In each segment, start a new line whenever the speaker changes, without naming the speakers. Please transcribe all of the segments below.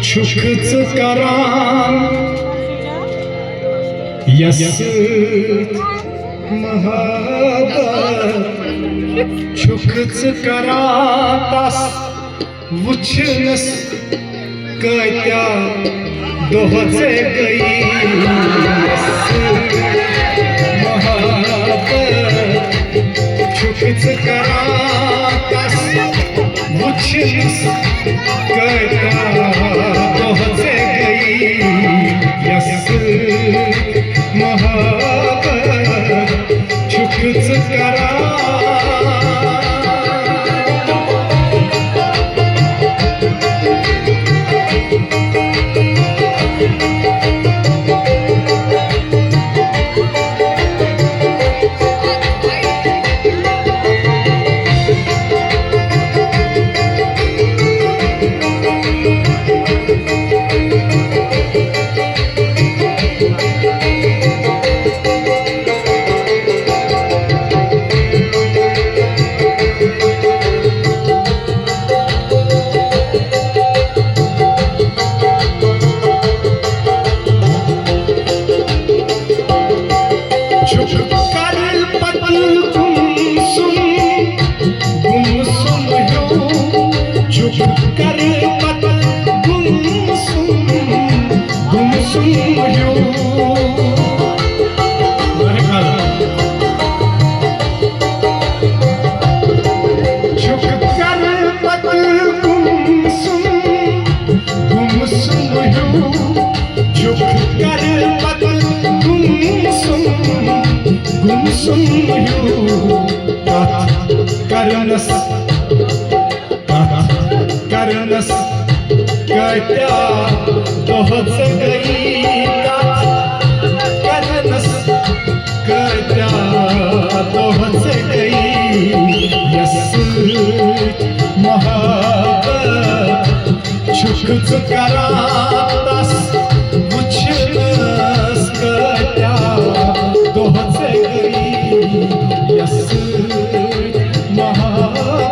छुखच करान यसूत महाबत छुखच करातास वुचनस कत्या दोहचे गई महाबत छुखच करातास वुचनस कत्या दोहचे गई यसूत महाबत छुखच करा Karnas kaya dohot gई Karnas kaya dohot gई Yasuut mahabbat छुखच करातास वुचनस कत्या दोहत गई यसूत महाबत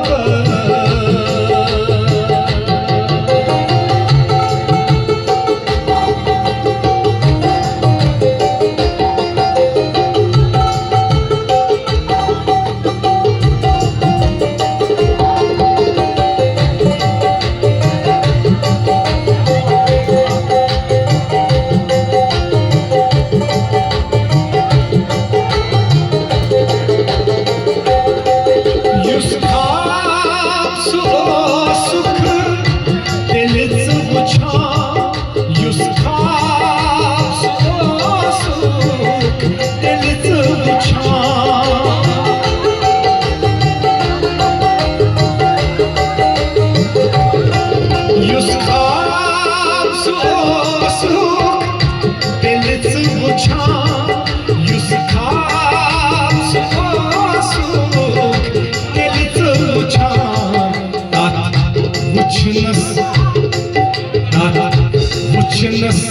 वुचनस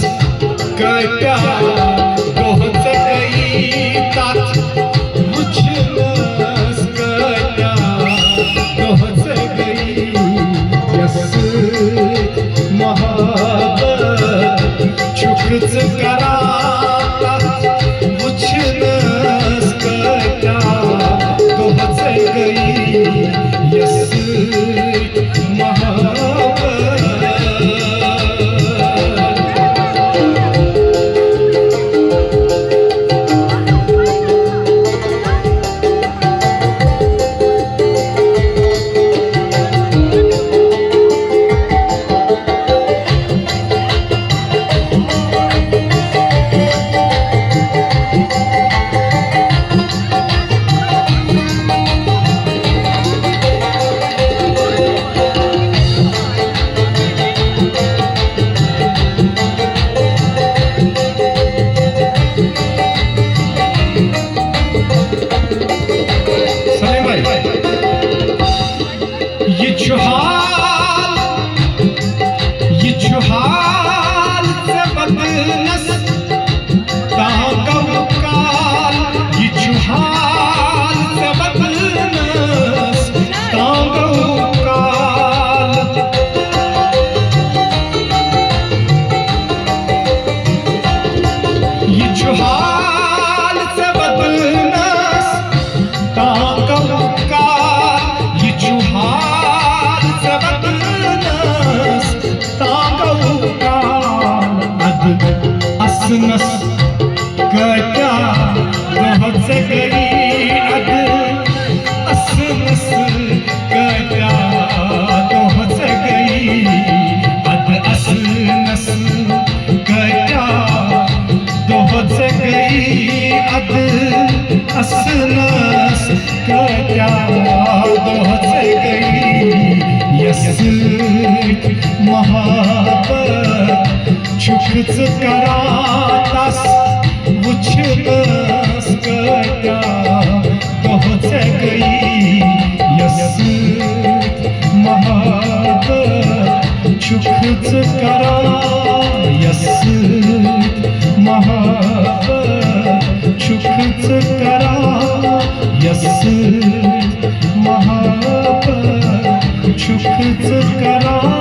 कत्या दोहत गई वुचनस कत्या दोहत गई यसूत महाबत छुखच करातास वुचनस कत्या दोहत गई यसूत महाबत असनस कट्या दोहच गई अग असनस कट्या दोहच गई अग असनस कट्या दोहच गई अग असनस कट्या दोहच गई यस महाबत छुखच करातास उछनस कट्या दोहच गई यस महाबत छुखच करा यस महाबत छुखच करा यस महाबत छुखच करा